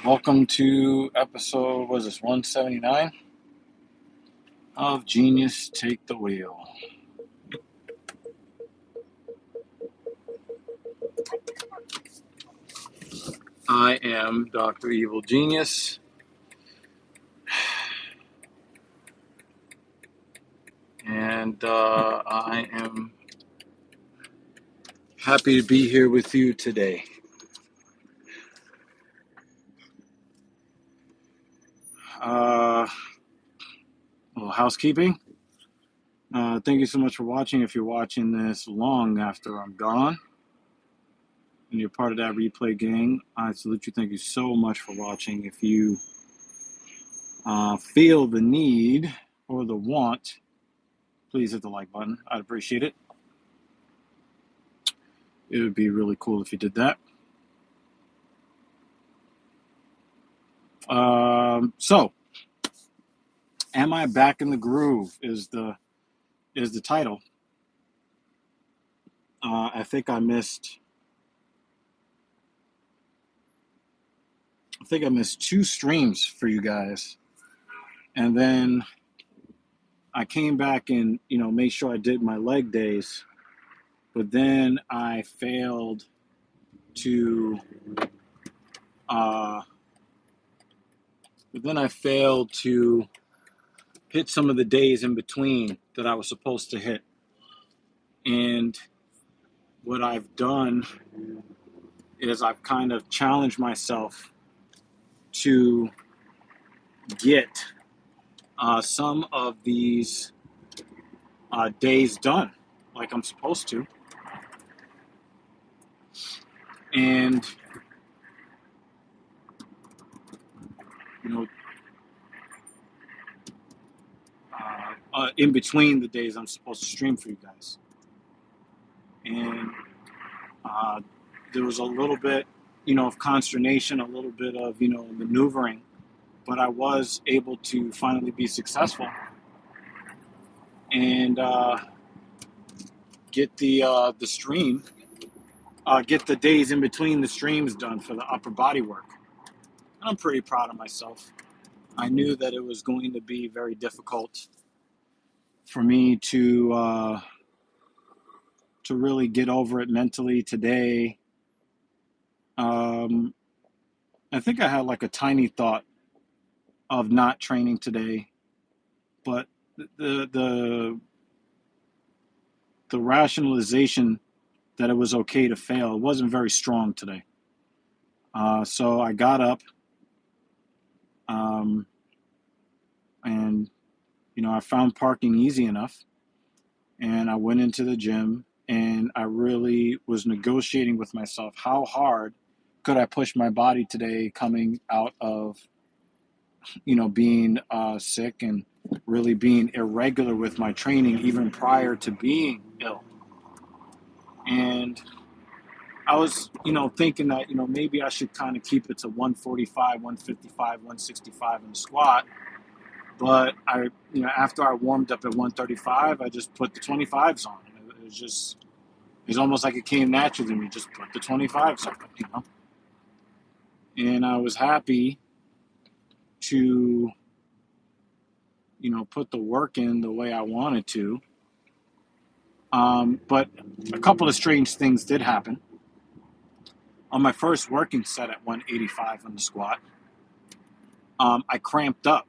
Welcome to episode, was this 179 of Genius Take the Wheel. I am Dr. Evil Genius, and I am happy to be here with you today. A little housekeeping. Thank you so much for watching. If you're watching this long after I'm gone and you're part of that replay gang, I salute you. Thank you so much for watching. If you feel the need or the want, please hit the like button. I'd appreciate it. It would be really cool if you did that. So, am I back in the groove? Is the title. I think I missed 2 streams for you guys, and then I came back and made sure I did my leg days, but then I failed to. Hit some of the days in between that I was supposed to hit. And what I've done is I've kind of challenged myself to get some of these days done like I'm supposed to. And, in between the days I'm supposed to stream for you guys. And there was a little bit, of consternation, a little bit of, maneuvering, but I was able to finally be successful and get the stream, get the days in between the streams done for the upper body work. And I'm pretty proud of myself. I knew that it was going to be very difficult for me to really get over it mentally today. I think I had like a tiny thought of not training today, but the rationalization that it was okay to fail, it wasn't very strong today. So I got up, and I found parking easy enough, and I went into the gym, and I really was negotiating with myself, how hard could I push my body today, coming out of being sick and really being irregular with my training even prior to being ill. And I was thinking that maybe I should kind of keep it to 145, 155, 165 in the squat. But I after I warmed up at 135, I just put the 25s on. It's almost like it came naturally to me. Just put the 25s on, And I was happy to put the work in the way I wanted to. But a couple of strange things did happen. On my first working set at 185 on the squat, I cramped up.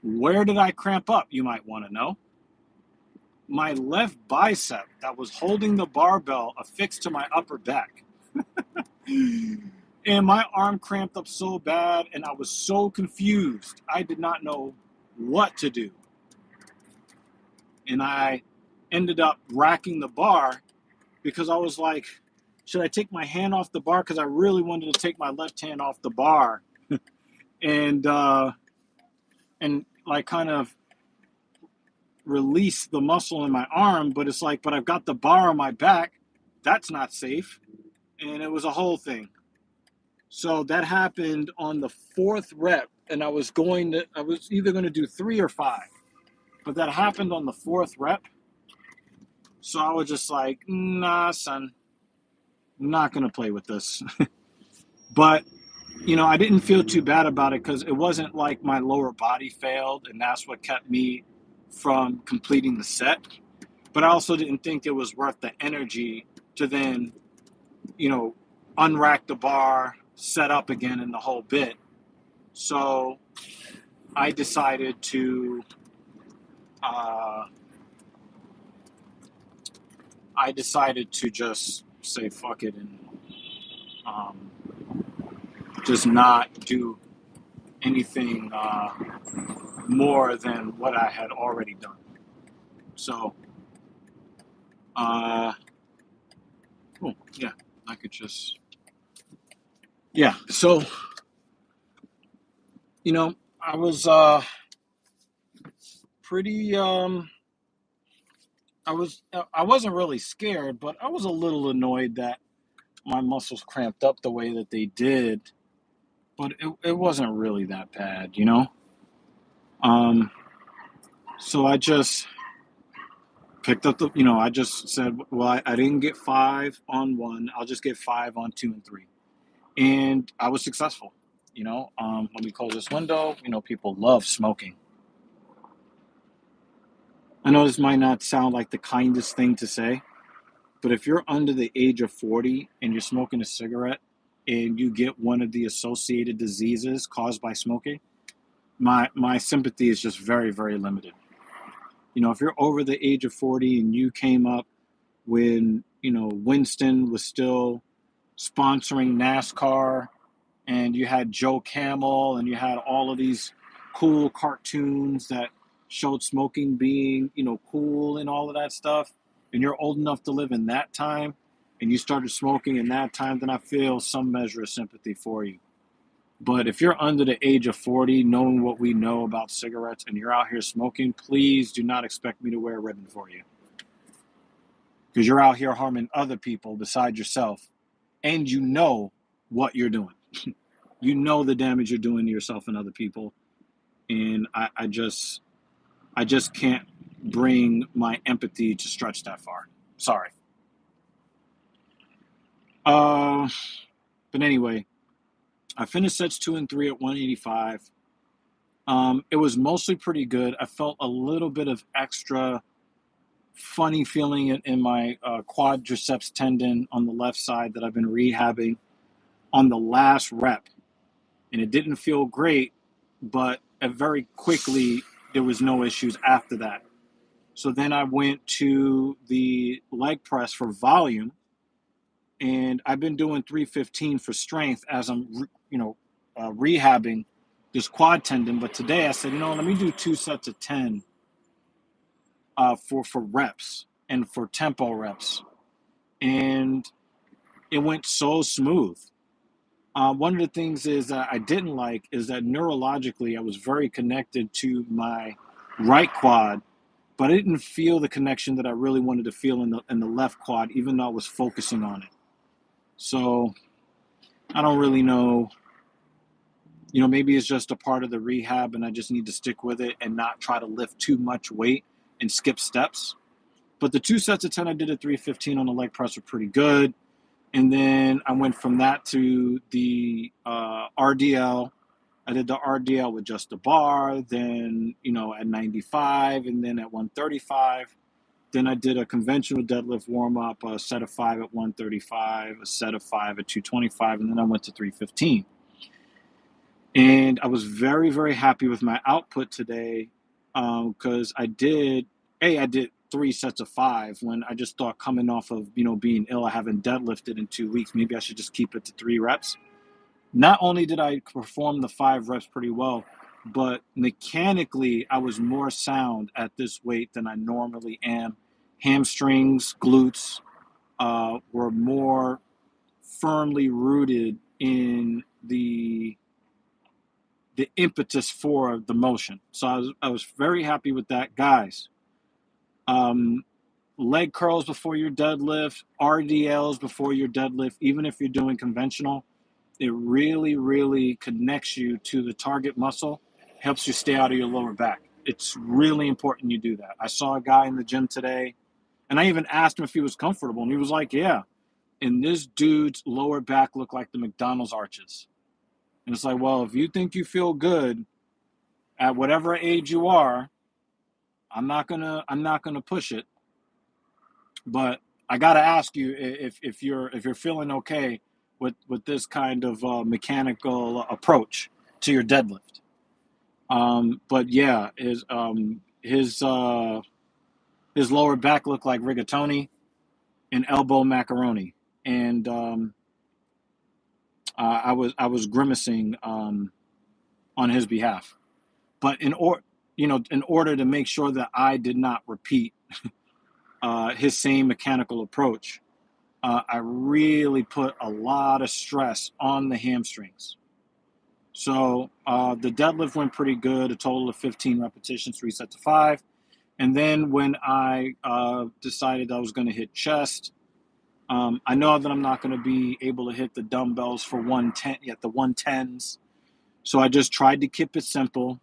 Where did I cramp up, you might want to know? My left bicep that was holding the barbell affixed to my upper back. And my arm cramped up so bad, and I was so confused. I did not know what to do. And I ended up racking the bar because I was like, should I take my hand off the bar? Because I really wanted to take my left hand off the bar and like kind of release the muscle in my arm. But it's like, but I've got the bar on my back. That's not safe. And it was a whole thing. So that happened on the 4th rep, and I was either going to do 3 or 5, but that happened on the 4th rep. So I was just like, nah, son, I'm not going to play with this. But I didn't feel too bad about it because it wasn't like my lower body failed and that's what kept me from completing the set. But I also didn't think it was worth the energy to then, you know, unrack the bar, set up again, and the whole bit. So I decided to, uh, just say fuck it and um, just not do anything more than what I had already done. So, uh, oh, yeah, I could just, yeah. So, I was pretty, I wasn't really scared, but I was a little annoyed that my muscles cramped up the way that they did. But it wasn't really that bad. Um, so I just picked up I just said, well, I didn't get five on one. I'll just get five on two and three. And I was successful. Let me close this window. People love smoking. I know this might not sound like the kindest thing to say, but if you're under the age of 40 and you're smoking a cigarette and you get one of the associated diseases caused by smoking, my sympathy is just very, very limited. If you're over the age of 40 and you came up when, Winston was still sponsoring NASCAR and you had Joe Camel and you had all of these cool cartoons that showed smoking being, cool and all of that stuff, and you're old enough to live in that time and you started smoking in that time, then I feel some measure of sympathy for you. But if you're under the age of 40, knowing what we know about cigarettes, and you're out here smoking, please do not expect me to wear a ribbon for you. Because you're out here harming other people besides yourself, and you know what you're doing. You know the damage you're doing to yourself and other people, and I just can't bring my empathy to stretch that far. Sorry. Uh, but anyway, I finished sets two and three at 185. It was mostly pretty good. I felt a little bit of extra funny feeling in my quadriceps tendon on the left side that I've been rehabbing on the last rep, and it didn't feel great, but very quickly there was no issues after that. So then I went to the leg press for volume, and I've been doing 315 for strength as I'm, rehabbing this quad tendon. But today I said, let me do two sets of 10 for reps and for tempo reps, and it went so smooth. One of the things is that I didn't like is that neurologically I was very connected to my right quad, but I didn't feel the connection that I really wanted to feel in the left quad, even though I was focusing on it. So I don't really know. Maybe it's just a part of the rehab, and I just need to stick with it and not try to lift too much weight and skip steps. But the two sets of 10 I did at 315 on the leg press were pretty good. And then I went from that to the RDL. I did the RDL with just the bar, then, at 95, and then at 135. Then I did a conventional deadlift warm up, a set of 5 at 135, a set of 5 at 225, and then I went to 315. And I was very, very happy with my output today because I did three sets of 5 when I just thought, coming off of, being ill, I haven't deadlifted in 2 weeks. Maybe I should just keep it to 3 reps. Not only did I perform the 5 reps pretty well, but mechanically I was more sound at this weight than I normally am. Hamstrings, glutes were more firmly rooted in the impetus for the motion. So I was very happy with that, guys. Leg curls before your deadlift, RDLs before your deadlift, even if you're doing conventional, it really, really connects you to the target muscle, helps you stay out of your lower back. It's really important you do that. I saw a guy in the gym today, and I even asked him if he was comfortable, and he was like, yeah. And this dude's lower back looked like the McDonald's arches. And it's like, well, if you think you feel good at whatever age you are, I'm not gonna push it. But I gotta ask you if you're feeling okay with this kind of mechanical approach to your deadlift. But yeah, his lower back looked like rigatoni and elbow macaroni, and I was grimacing on his behalf. But in order to make sure that I did not repeat his same mechanical approach, I really put a lot of stress on the hamstrings. So the deadlift went pretty good, a total of 15 repetitions, 3 sets of 5. And then when I decided I was going to hit chest, I know that I'm not going to be able to hit the dumbbells for 110 yet, the 110s. So I just tried to keep it simple,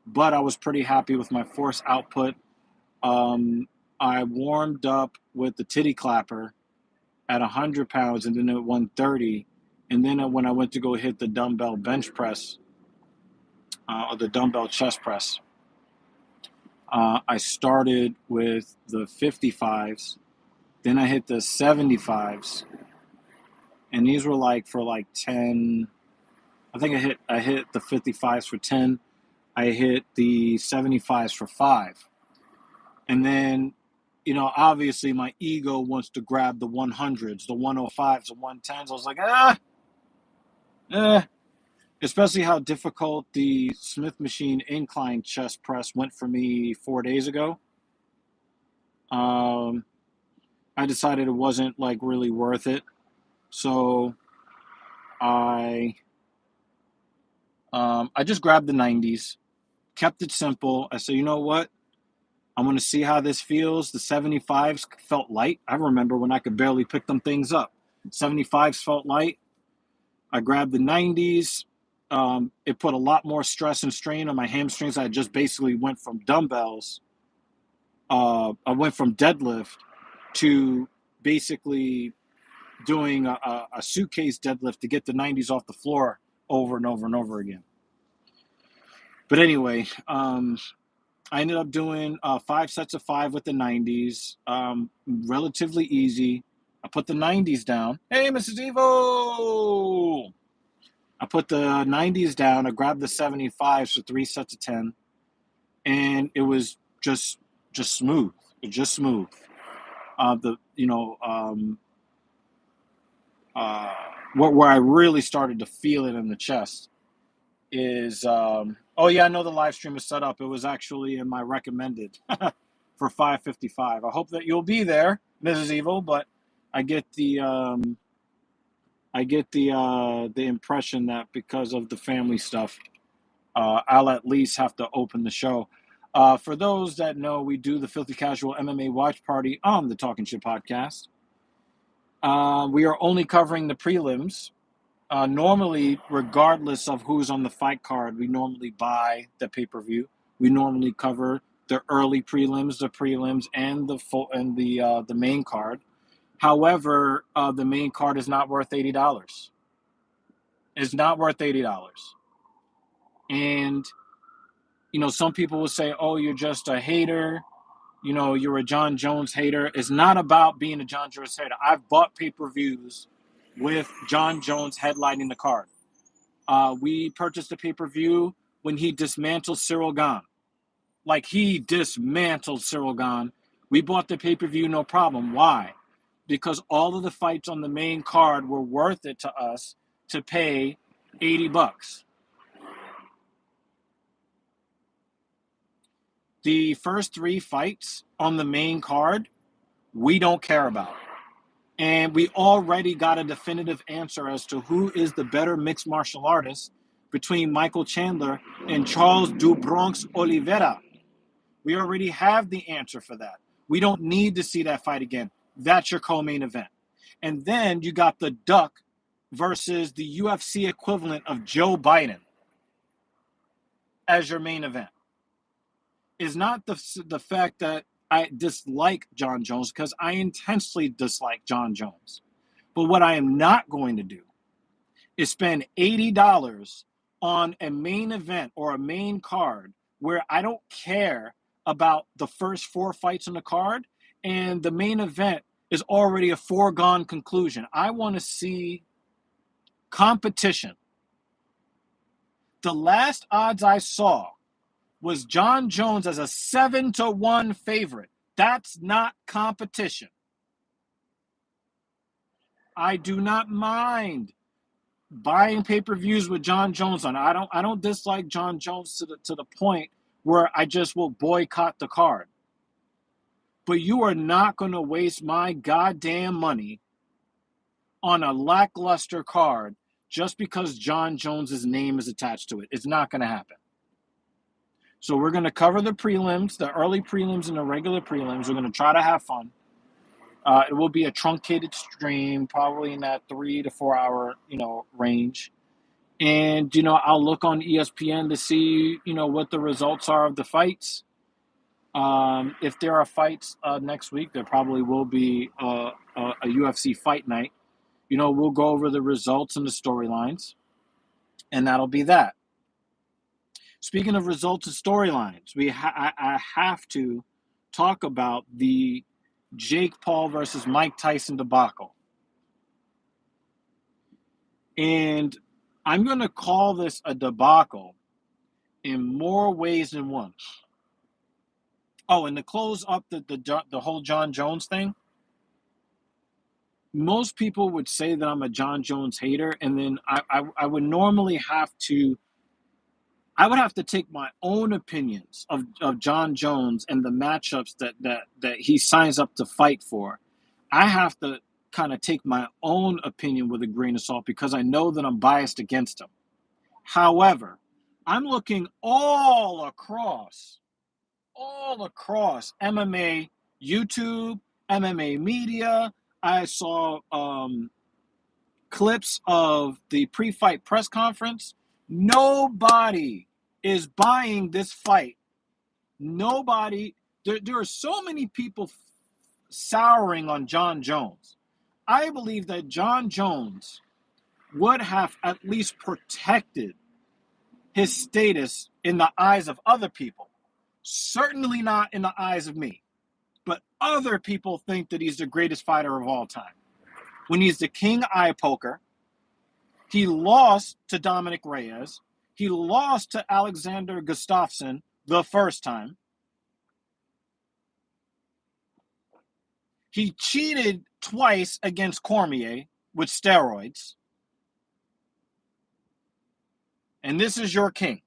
but I was pretty happy with my force output. I warmed up with the titty clapper at 100 pounds and then at 130. And then when I went to go hit the dumbbell bench press or the dumbbell chest press, I started with the 55s. Then I hit the 75s. And these were like for like 10. I think I hit the 55s for 10. I hit the 75s for 5. And then, obviously my ego wants to grab the 100s, the 105s, the 110s. I was like, eh. Especially how difficult the Smith machine incline chest press went for me 4 days ago. I decided it wasn't like really worth it. So I just grabbed the 90s, kept it simple. I said, you know what? I'm going to see how this feels. The 75s felt light. I remember when I could barely pick them things up. 75s felt light. I grabbed the 90s. It put a lot more stress and strain on my hamstrings. I just basically went from dumbbells. I went from deadlift to basically doing a suitcase deadlift to get the 90s off the floor over and over and over again. But anyway, I ended up doing 5 sets of 5 with the 90s, relatively easy. I put the 90s down. Hey, Mrs. Evo! I put the 90s down. I grabbed the 75s for 3 sets of 10, and it was just smooth. Just smooth. Where I really started to feel it in the chest is oh yeah, I know the live stream is set up. It was actually in my recommended for 5:55. I hope that you'll be there, Mrs. Evil, but I get the impression that because of the family stuff, I'll at least have to open the show. For those that know, we do the Filthy Casual MMA Watch Party on the Talking Shit podcast. We are only covering the prelims. Normally, regardless of who's on the fight card, we normally buy the pay-per-view. We normally cover the early prelims, the prelims, and the main card. However, the main card is not worth $80. It's not worth $80. And some people will say, "Oh, you're just a hater. You're a John Jones hater." It's not about being a John Jones hater. I've bought pay-per-views with John Jones headlining the card. We purchased a pay-per-view when he dismantled Cyril Gane. Like, he dismantled Cyril Gane. We bought the pay-per-view, no problem. Why? Because all of the fights on the main card were worth it to us to pay $80. The first 3 fights on the main card, we don't care about. And we already got a definitive answer as to who is the better mixed martial artist between Michael Chandler and Charles do Bronx Oliveira. We already have the answer for that. We don't need to see that fight again. That's your co-main event. And then you got the Duck versus the UFC equivalent of Joe Biden as your main event. Is not the fact that I dislike John Jones, because I intensely dislike John Jones. But what I am not going to do is spend $80 on a main event or a main card where I don't care about the first 4 fights on the card, and the main event is already a foregone conclusion. I want to see competition. The last odds I saw was John Jones as a 7-1 favorite. That's not competition. I do not mind buying pay-per-views with John Jones on. I don't dislike John Jones to the point where I just will boycott the card. But you are not going to waste my goddamn money on a lackluster card just because John Jones's name is attached to it. It's not going to happen. So we're going to cover the prelims, the early prelims and the regular prelims. We're going to try to have fun. It will be a truncated stream, probably in that 3 to 4 hour, range. And, I'll look on ESPN to see, what the results are of the fights. If there are fights next week, there probably will be a UFC fight night. We'll go over the results and the storylines, and that'll be that. Speaking of results and storylines, I have to talk about the Jake Paul versus Mike Tyson debacle. And I'm going to call this a debacle in more ways than one. Oh, and to close up the whole John Jones thing, most people would say that I'm a John Jones hater, and then I would normally have to take my own opinions of John Jones and the matchups that he signs up to fight for. I have to kind of take my own opinion with a grain of salt because I know that I'm biased against him. However, I'm looking all across MMA, YouTube, MMA media. I saw clips of the pre-fight press conference. Nobody is buying this fight. Nobody. There are so many people souring on John Jones. I believe that John Jones would have at least protected his status in the eyes of other people. Certainly not in the eyes of me. But other people think that he's the greatest fighter of all time. When he's the king eye poker, he lost to Dominic Reyes. He lost to Alexander Gustafsson the first time. He cheated twice against Cormier with steroids. And this is your king.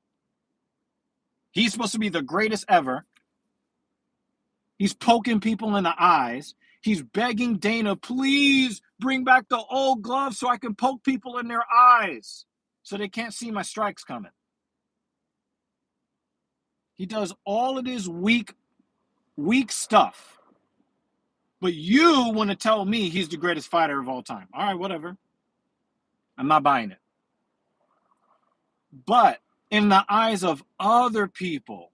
He's supposed to be the greatest ever. He's poking people in the eyes. He's begging Dana, please bring back the old gloves so I can poke people in their eyes so they can't see my strikes coming. He does all of this weak stuff. But you want to tell me he's the greatest fighter of all time. All right, whatever. I'm not buying it. But in the eyes of other people,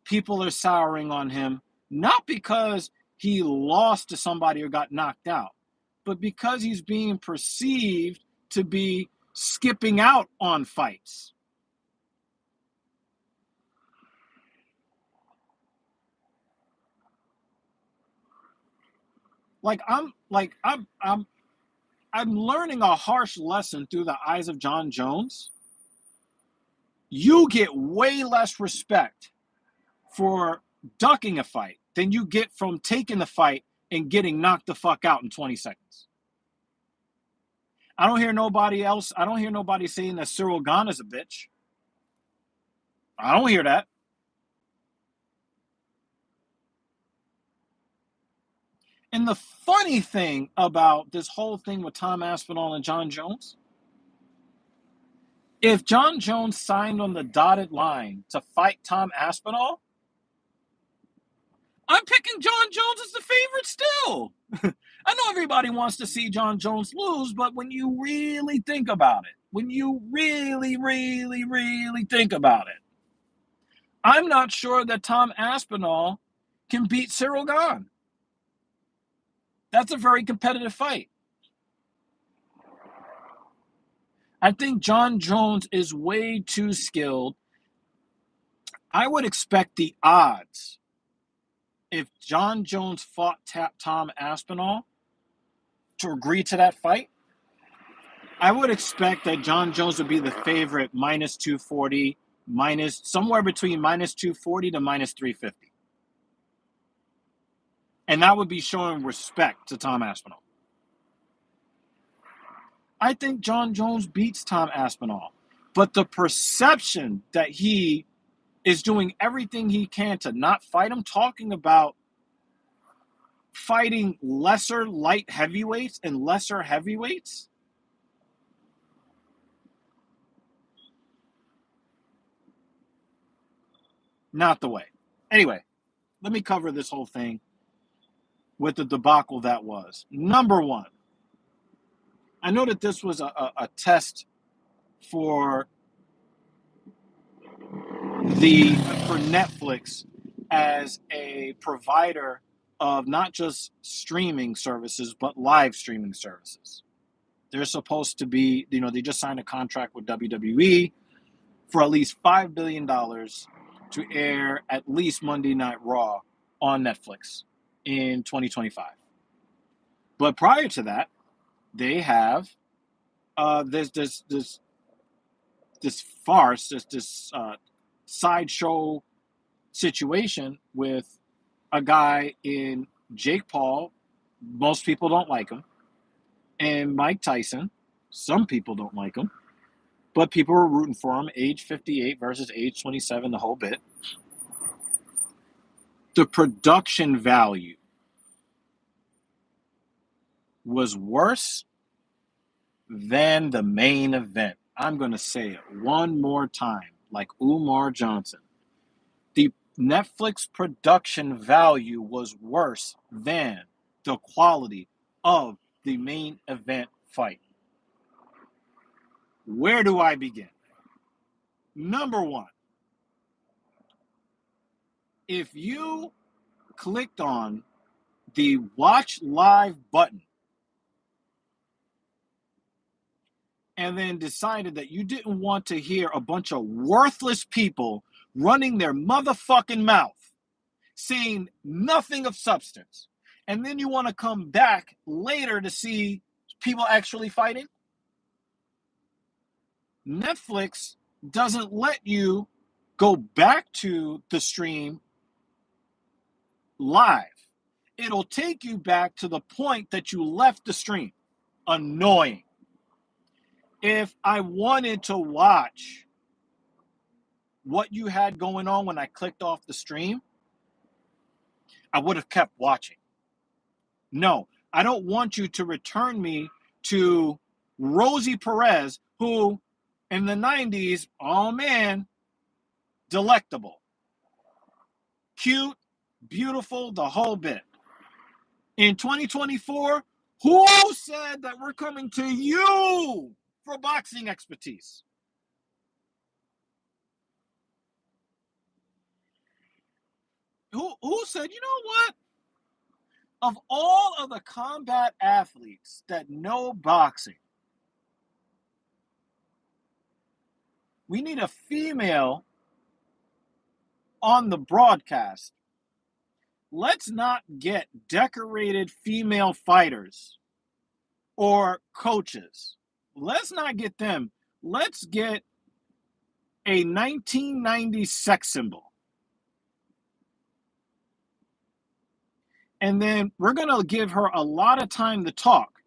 people are souring on him, not because he lost to somebody or got knocked out, but because he's being perceived to be skipping out on fights. I'm learning a harsh lesson through the eyes of John Jones. You get way less respect for ducking a fight than you get from taking the fight and getting knocked the fuck out in 20 seconds. I don't hear nobody saying that Cyril Gane is a bitch. I don't hear that. And the funny thing about this whole thing with Tom Aspinall and John Jones, if John Jones signed on the dotted line to fight Tom Aspinall, I'm picking John Jones as the favorite still. I know everybody wants to see John Jones lose, but when you really think about it, when you really, really, really think about it, I'm not sure that Tom Aspinall can beat Cyril Gane. That's a very competitive fight. I think John Jones is way too skilled. I would expect the odds if John Jones fought Tom Aspinall to agree to that fight. I would expect that John Jones would be the favorite minus 240, minus somewhere between minus 240 to minus 350. And that would be showing respect to Tom Aspinall. I think John Jones beats Tom Aspinall. But the perception that he is doing everything he can to not fight him, talking about fighting lesser light heavyweights and lesser heavyweights, not the way. Anyway, let me cover this whole thing with the debacle that was. Number one, I know that this was a test for Netflix as a provider of not just streaming services, but live streaming services. They're supposed to be, they just signed a contract with WWE for at least $5 billion to air at least Monday Night Raw on Netflix in 2025. But prior to that, they have this farce, this sideshow situation with a guy in Jake Paul. Most people don't like him. And Mike Tyson. Some people don't like him. But people were rooting for him. Age 58 versus age 27, the whole bit. The production value was worse than the main event. I'm going to say it one more time, like Umar Johnson. The Netflix production value was worse than the quality of the main event fight. Where do I begin? Number one, if you clicked on the watch live button and then decided that you didn't want to hear a bunch of worthless people running their motherfucking mouth, saying nothing of substance, and then you want to come back later to see people actually fighting, Netflix doesn't let you go back to the stream live. It'll take you back to the point that you left the stream. Annoying. If I wanted to watch what you had going on when I clicked off the stream, I would have kept watching. No, I don't want you to return me to Rosie Perez, who in the 90s, oh man, delectable. Cute, beautiful, the whole bit. In 2024, who said that we're coming to you for boxing expertise? Who said, you know what? Of all of the combat athletes that know boxing, we need a female on the broadcast. Let's not get decorated female fighters or coaches. Let's not get them. Let's get a 1990s sex symbol. And then we're going to give her a lot of time to talk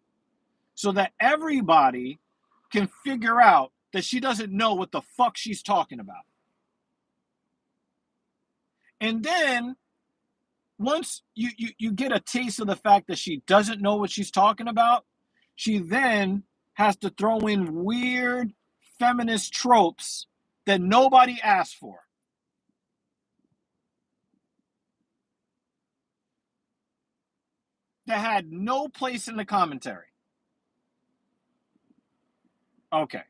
so that everybody can figure out that she doesn't know what the fuck she's talking about. And then once you get a taste of the fact that she doesn't know what she's talking about, she then has to throw in weird feminist tropes that nobody asked for. That had no place in the commentary. Okay.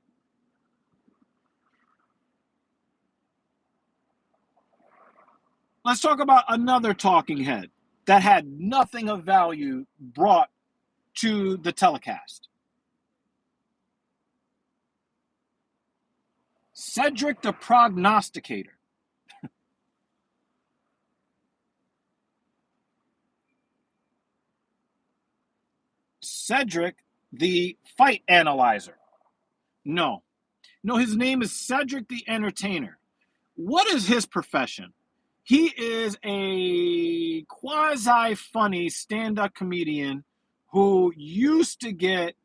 Let's talk about another talking head that had nothing of value brought to the telecast. Cedric the prognosticator. Cedric the fight analyzer. No. No, his name is Cedric the entertainer. What is his profession? He is a quasi funny stand up comedian who used to get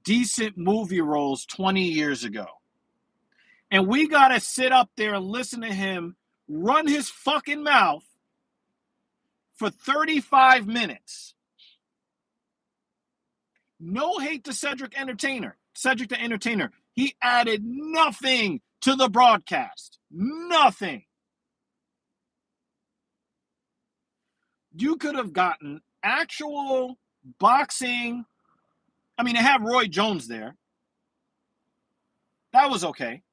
decent movie roles 20 years ago. And we got to sit up there and listen to him run his fucking mouth for 35 minutes. No hate to Cedric the Entertainer. He added nothing to the broadcast. Nothing. You could have gotten actual boxing. I mean, they have Roy Jones there. That was okay.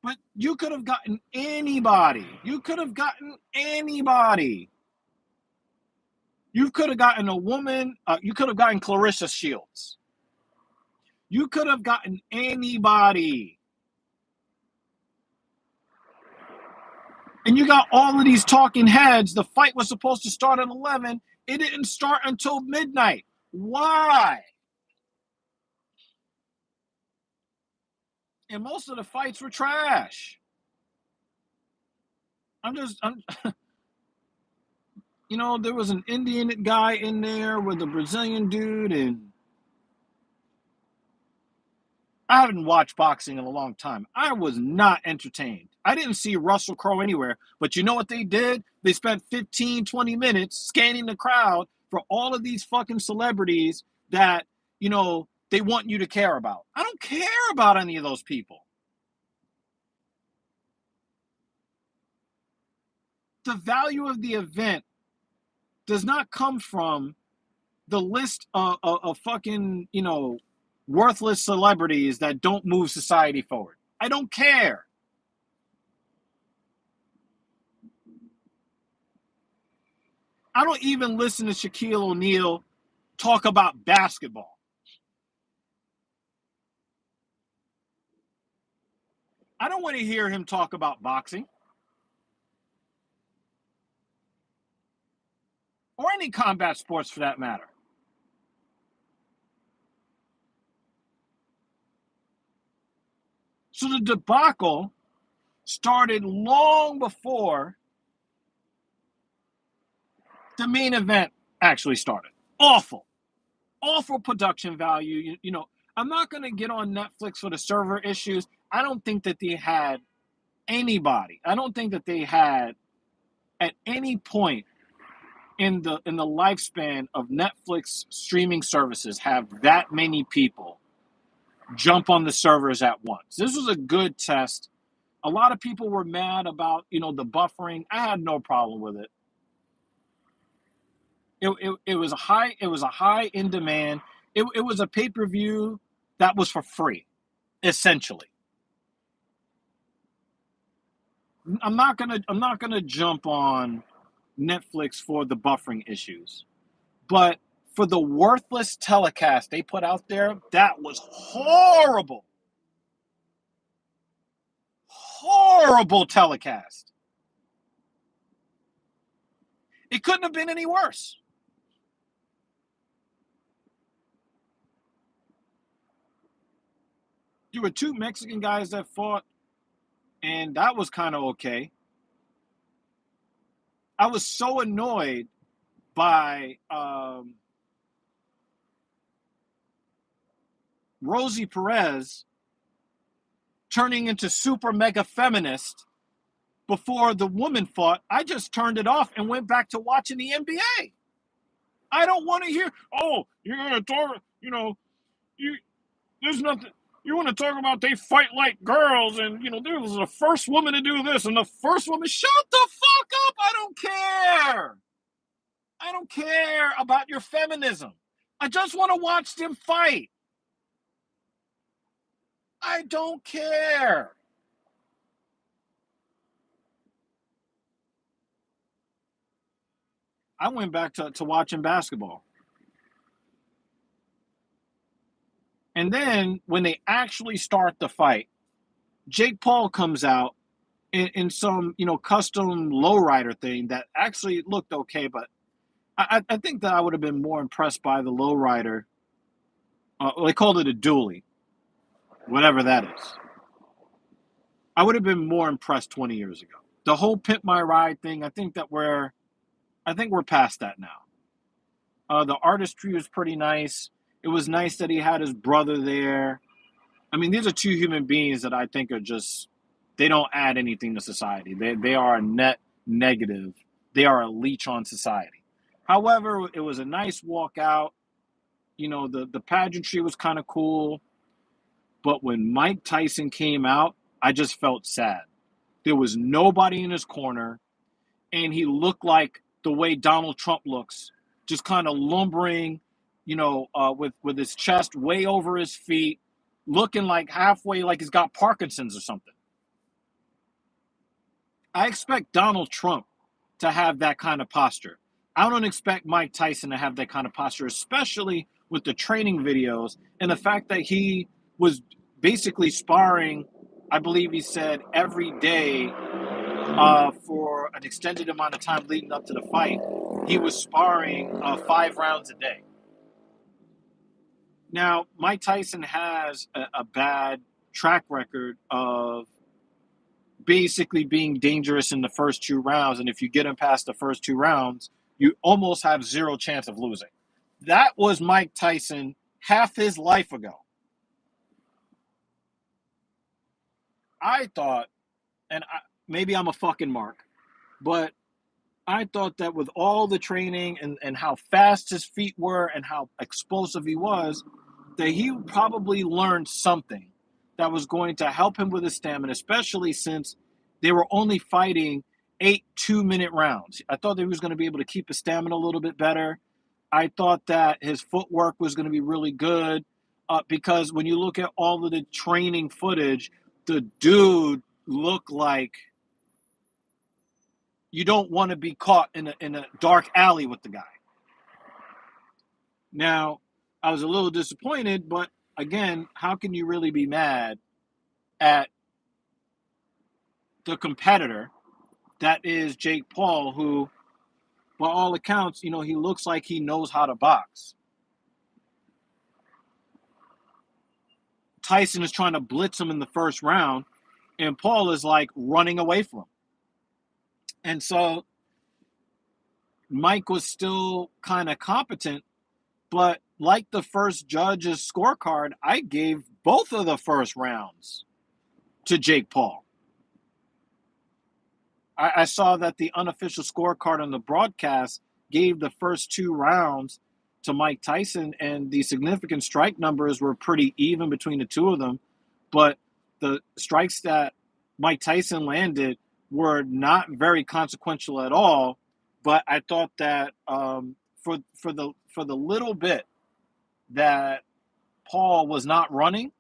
But you could have gotten anybody. You could have gotten anybody. You could have gotten a woman. You could have gotten Clarissa Shields. You could have gotten anybody. And you got all of these talking heads. The fight was supposed to start at 11. It didn't start until midnight. Why? And most of the fights were trash. There was an Indian guy in there with a Brazilian dude, and I haven't watched boxing in a long time. I was not entertained. I didn't see Russell Crowe anywhere, but you know what they did? They spent 15, 20 minutes scanning the crowd for all of these fucking celebrities that, they want you to care about. I don't care about any of those people. The value of the event does not come from the list of fucking, worthless celebrities that don't move society forward. I don't care. I don't even listen to Shaquille O'Neal talk about basketball. I don't want to hear him talk about boxing or any combat sports for that matter. So the debacle started long before the main event actually started. Awful production value. I'm not going to get on Netflix for the server issues. I don't think that they had anybody. I don't think that they had at any point in the lifespan of Netflix streaming services have that many people jump on the servers at once. This was a good test. A lot of people were mad about, the buffering. I had no problem with it. It was a high in demand. It was a pay-per-view that was for free, essentially. I'm not gonna jump on Netflix for the buffering issues, but for the worthless telecast they put out there, that was horrible. Horrible telecast. It couldn't have been any worse. There were two Mexican guys that fought, and that was kind of okay. I was so annoyed by Rosie Perez turning into super mega feminist before the woman fought. I just turned it off and went back to watching the NBA. I don't want to hear, oh, you're going to talk, there's nothing. You want to talk about they fight like girls and, there was the first woman to do this and the first woman, shut the fuck up. I don't care. I don't care about your feminism. I just want to watch them fight. I don't care. I went back to watching basketball. And then when they actually start the fight, Jake Paul comes out in some, custom lowrider thing that actually looked okay, but I think that I would have been more impressed by the lowrider. They called it a dually, whatever that is. I would have been more impressed 20 years ago. The whole pimp my ride thing, I think we're past that now. The artistry was pretty nice. It was nice that he had his brother there. I mean, these are two human beings that I think are just, they don't add anything to society. They are a net negative. They are a leech on society. However, it was a nice walk out. The pageantry was kind of cool. But when Mike Tyson came out, I just felt sad. There was nobody in his corner, and he looked like the way Donald Trump looks, just kind of lumbering, with his chest way over his feet, looking like halfway like he's got Parkinson's or something. I expect Donald Trump to have that kind of posture. I don't expect Mike Tyson to have that kind of posture, especially with the training videos and the fact that he was basically sparring, I believe he said, every day for an extended amount of time leading up to the fight. He was sparring 5 rounds a day. Now, Mike Tyson has a bad track record of basically being dangerous in the first 2 rounds. And if you get him past the first 2 rounds, you almost have zero chance of losing. That was Mike Tyson half his life ago. I thought, maybe I'm a fucking mark, but I thought that with all the training and how fast his feet were and how explosive he was, that he probably learned something that was going to help him with his stamina, especially since they were only fighting 8 2-minute rounds. I thought that he was going to be able to keep his stamina a little bit better. I thought that his footwork was going to be really good because when you look at all of the training footage, the dude looked like you don't want to be caught in a dark alley with the guy. Now, I was a little disappointed, but again, how can you really be mad at the competitor that is Jake Paul, who, by all accounts, he looks like he knows how to box? Tyson is trying to blitz him in the first round, and Paul is like running away from him. And so Mike was still kind of competent, but like the first judge's scorecard, I gave both of the first rounds to Jake Paul. I saw that the unofficial scorecard on the broadcast gave the first 2 rounds to Mike Tyson, and the significant strike numbers were pretty even between the two of them. But the strikes that Mike Tyson landed were not very consequential at all. But I thought that for the little bit that Paul was not running,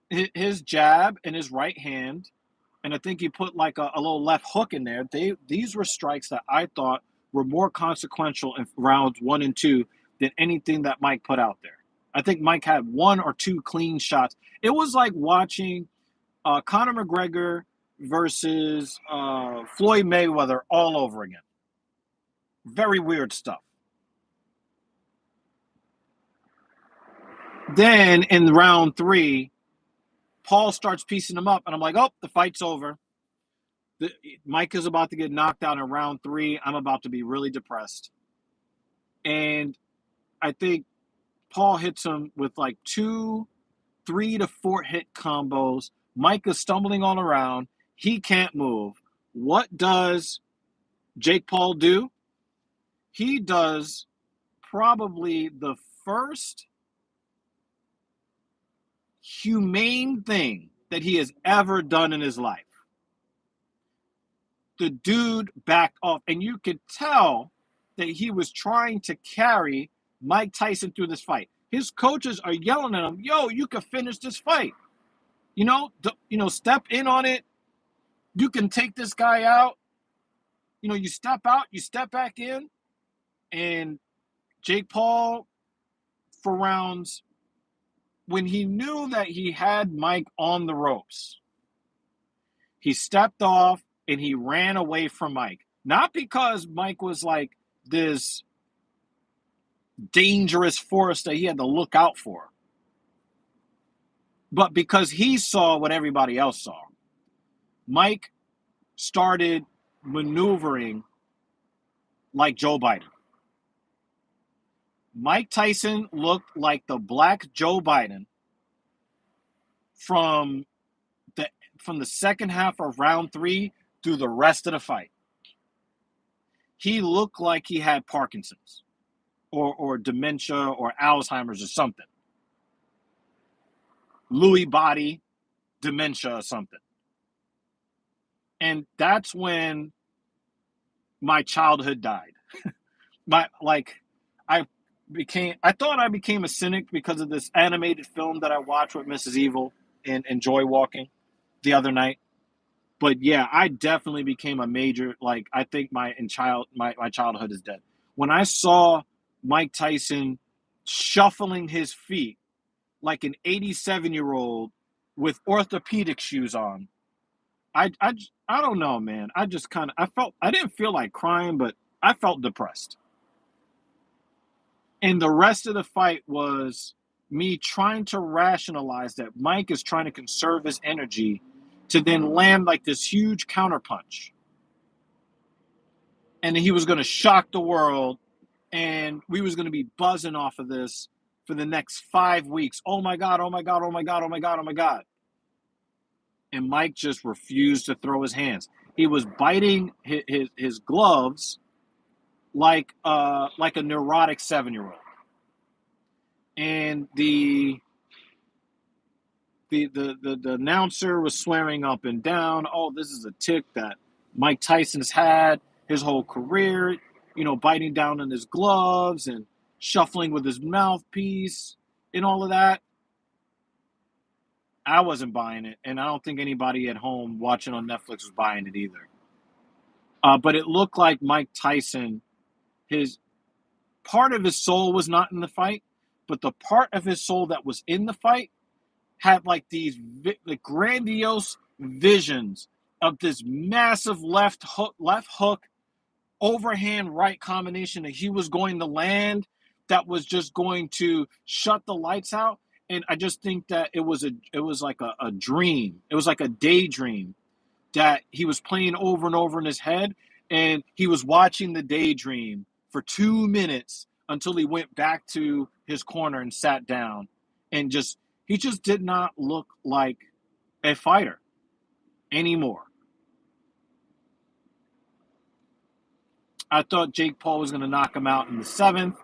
his jab and his right hand, and I think he put like a little left hook in there. These were strikes that I thought were more consequential in rounds 1 and 2 than anything that Mike put out there. I think Mike had 1 or 2 clean shots. It was like watching Conor McGregor versus Floyd Mayweather all over again. Very weird stuff. Then in round 3, Paul starts piecing him up, and I'm like, oh, the fight's over. Mike is about to get knocked out in round 3. I'm about to be really depressed. And I think Paul hits him with like 3 to 4 hit combos. Mike is stumbling all around. He can't move. What does Jake Paul do? He does probably the first humane thing that he has ever done in his life. The dude backed off, and you could tell that he was trying to carry Mike Tyson through this fight. His coaches are yelling at him, "Yo, you can finish this fight. Step in on it. You can take this guy out. You step out, you step back in." And Jake Paul, for rounds when he knew that he had Mike on the ropes, he stepped off and he ran away from Mike. Not because Mike was like this dangerous force that he had to look out for, but because he saw what everybody else saw. Mike started maneuvering like Joe Biden. Mike Tyson looked like the black Joe Biden from the second half of round 3 through the rest of the fight. He looked like he had Parkinson's or dementia or Alzheimer's or something. Lewy body, dementia or something. And that's when my childhood died. I thought I became a cynic because of this animated film that I watched with Mrs. Evil and Joy Walking the other night. But yeah, I definitely became a major, like, I think my childhood is dead. When I saw Mike Tyson shuffling his feet like an 87-year-old with orthopedic shoes on, I don't know, man. I just I didn't feel like crying, but I felt depressed. And the rest of the fight was me trying to rationalize that Mike is trying to conserve his energy to then land like this huge counterpunch. And he was going to shock the world, and we was going to be buzzing off of this for the next 5 weeks. Oh my God, oh my God, oh my God, oh my God, oh my God. And Mike just refused to throw his hands. He was biting his gloves like a neurotic 7-year-old. And the announcer was swearing up and down, oh, this is a tick that Mike Tyson's had his whole career, biting down on his gloves and shuffling with his mouthpiece and all of that. I wasn't buying it, and I don't think anybody at home watching on Netflix was buying it either. But it looked like Mike Tyson, his part of his soul was not in the fight, but the part of his soul that was in the fight had like these grandiose visions of this massive left hook, overhand right combination that he was going to land that was just going to shut the lights out. And I just think that it was like a dream. It was like a daydream that he was playing over and over in his head, and he was watching the daydream for 2 minutes until he went back to his corner and sat down, and he just did not look like a fighter anymore. I thought Jake Paul was going to knock him out in the 7th.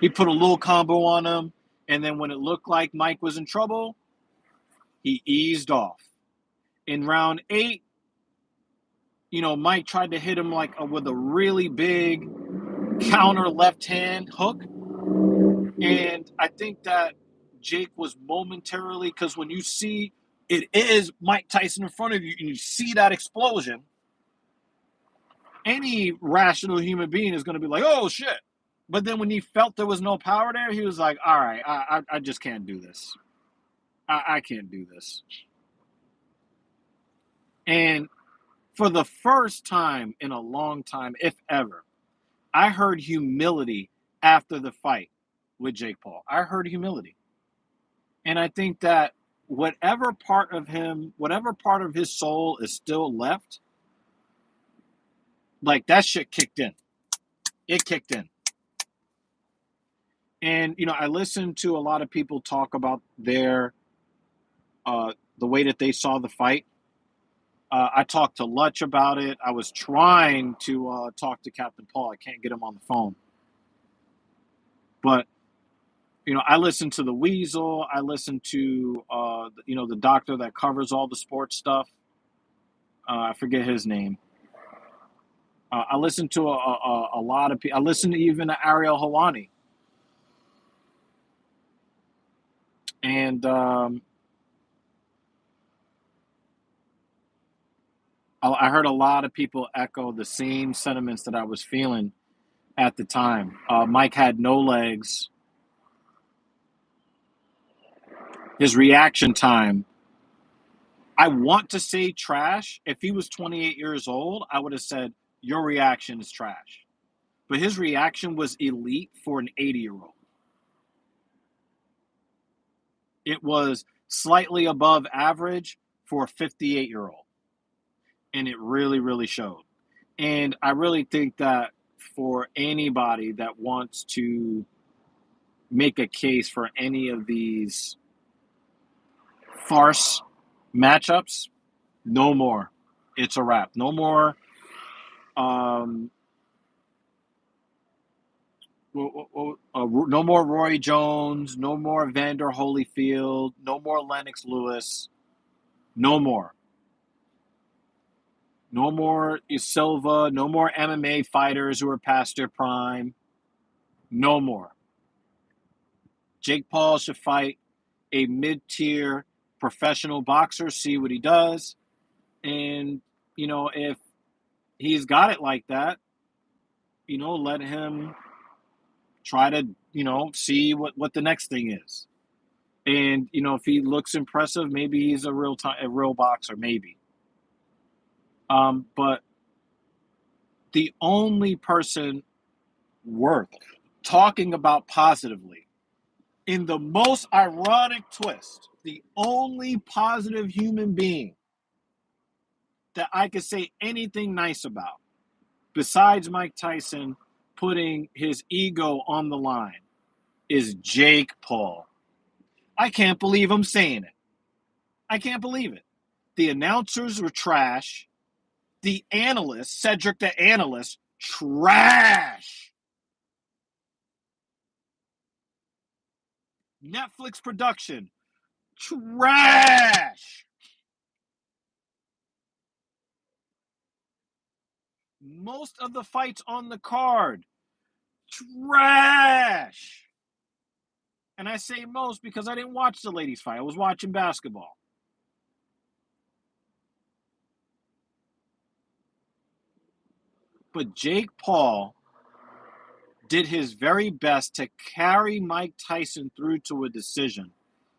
He put a little combo on him, and then when it looked like Mike was in trouble, he eased off. In round 8, Mike tried to hit him with a really big counter left hand hook. And I think that Jake was momentarily, because when you see it is Mike Tyson in front of you and you see that explosion, any rational human being is going to be like, oh shit. But then when he felt there was no power there, he was like, all right, I just can't do this. I can't do this. And for the first time in a long time, if ever, I heard humility after the fight with Jake Paul. I heard humility. And I think that whatever part of his soul is still left, like that shit kicked in. It kicked in. And, I listened to a lot of people talk about the way that they saw the fight. I talked to Lutch about it. I was trying to talk to Captain Paul. I can't get him on the phone. But, I listened to the Weasel. I listened to, the doctor that covers all the sports stuff. I forget his name. I listened to a lot of people. I listened to even Ariel Helwani. And I heard a lot of people echo the same sentiments that I was feeling at the time. Mike had no legs. His reaction time, I want to say trash. If he was 28 years old, I would have said, your reaction is trash. But his reaction was elite for an 80-year-old. It was slightly above average for a 58-year-old. And it really, really showed. And I really think that for anybody that wants to make a case for any of these farce matchups, no more. It's a wrap. No more. No more Roy Jones. No more Vander Holyfield. No more Lennox Lewis. No more. No more Silva. No more MMA fighters who are past their prime. No more. Jake Paul should fight a mid-tier professional boxer, see what he does. And, if he's got it like that, let him try to, see what the next thing is. And, if he looks impressive, maybe he's a real boxer, maybe. But the only person worth talking about positively, in the most ironic twist, the only positive human being that I could say anything nice about, besides Mike Tyson putting his ego on the line, is Jake Paul. I can't believe I'm saying it. I can't believe it. The announcers were trash. The analyst, Cedric the analyst, trash. Netflix production, trash. Most of the fights on the card, trash. And I say most because I didn't watch the ladies fight. I was watching basketball. But Jake Paul did his very best to carry Mike Tyson through to a decision,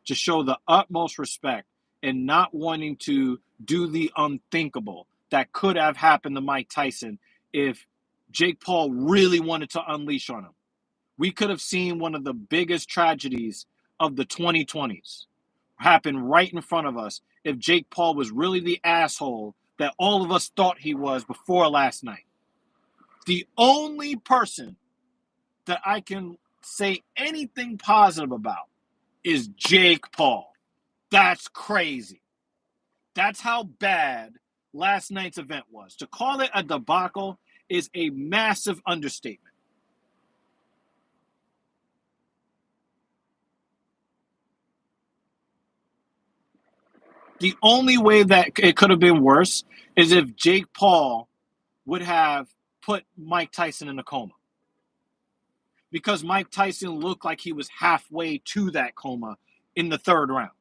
to show the utmost respect and not wanting to do the unthinkable that could have happened to Mike Tyson if Jake Paul really wanted to unleash on him. We could have seen one of the biggest tragedies of the 2020s happen right in front of us if Jake Paul was really the asshole that all of us thought he was before last night. The only person that I can say anything positive about is Jake Paul. That's crazy. That's how bad last night's event was. To call it a debacle is a massive understatement. The only way that it could have been worse is if Jake Paul would have put Mike Tyson in a coma. Because Mike Tyson looked like he was halfway to that coma in the third round.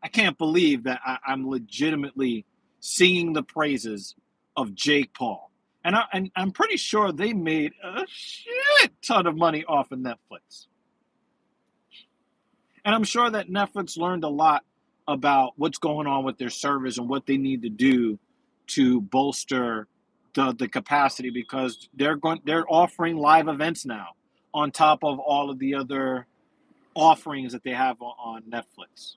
I can't believe that I'm legitimately singing the praises of Jake Paul. And I'm pretty sure they made a shit ton of money off of Netflix. And I'm sure that Netflix learned a lot about what's going on with their servers and what they need to do to bolster the capacity, because they're offering live events now on top of all of the other offerings that they have on Netflix.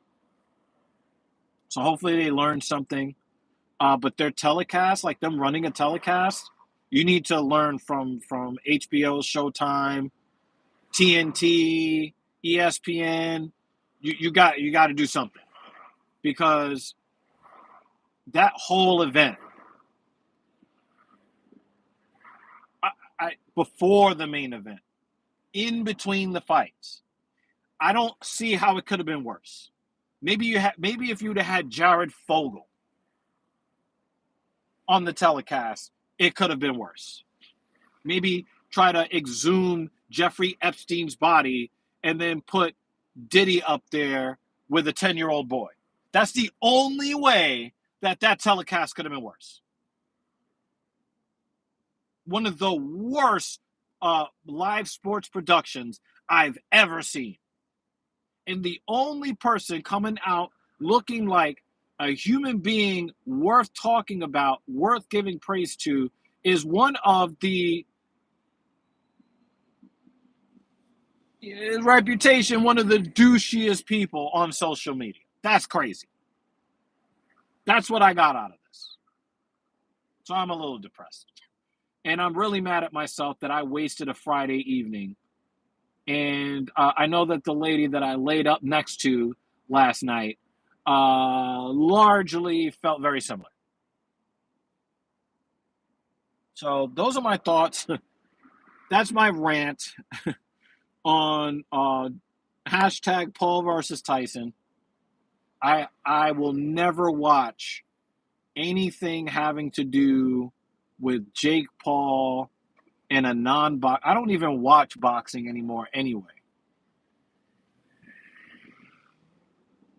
So hopefully they learned something. But their telecast, like them running a telecast, you need to learn from HBO, Showtime, TNT, ESPN. You got to do something, because that whole event, before the main event, in between the fights, I don't see how it could have been worse. Maybe if you'd have had Jared Fogle on the telecast, it could have been worse. Maybe try to exhume Jeffrey Epstein's body and then put Diddy up there with a 10-year-old boy. That's the only way that telecast could have been worse. One of the worst live sports productions I've ever seen. And the only person coming out looking like a human being worth talking about, worth giving praise to, is one of the reputation, one of the douchiest people on social media. That's crazy. That's what I got out of this. So I'm a little depressed. And I'm really mad at myself that I wasted a Friday evening. And I know that the lady that I laid up next to last night largely felt very similar. So those are my thoughts. That's my rant on hashtag Paul versus Tyson. I will never watch anything having to do with Jake Paul and a non-box. I don't even watch boxing anymore anyway.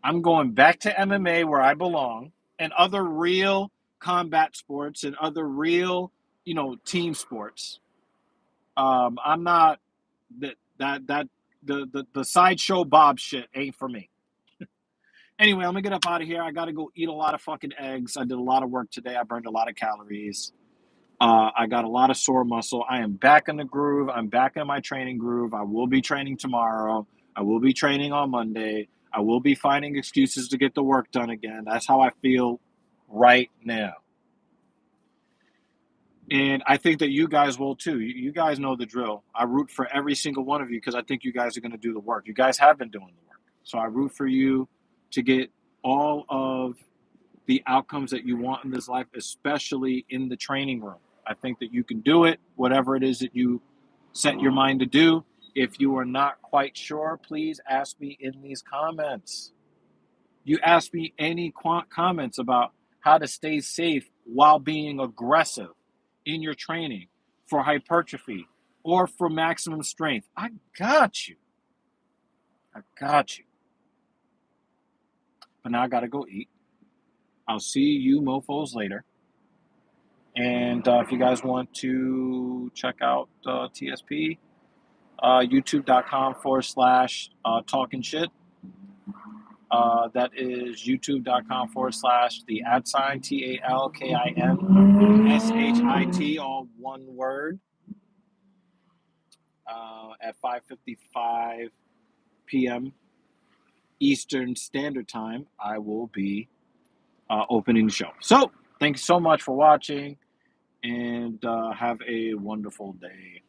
I'm going back to MMA where I belong and other real combat sports and other real, team sports. I'm not the sideshow Bob shit ain't for me. Anyway, I'm gonna get up out of here. I gotta go eat a lot of fucking eggs. I did a lot of work today. I burned a lot of calories. I got a lot of sore muscle. I am back in the groove. I'm back in my training groove. I will be training tomorrow. I will be training on Monday. I will be finding excuses to get the work done again. That's how I feel right now. And I think that you guys will too. You guys know the drill. I root for every single one of you because I think you guys are going to do the work. You guys have been doing the work. So I root for you to get all of the outcomes that you want in this life, especially in the training room. I think that you can do it, whatever it is that you set your mind to do. If you are not quite sure, please ask me in these comments. You ask me any comments about how to stay safe while being aggressive in your training for hypertrophy or for maximum strength. I got you. I got you. But now I got to go eat. I'll see you mofos later. And if you guys want to check out TSP, youtube.com/talking shit. That is youtube.com/ the @TALKINSHIT, all one word. At 5:55 p.m. Eastern Standard Time, I will be opening the show. So, thank you so much for watching, and have a wonderful day.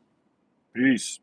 Peace.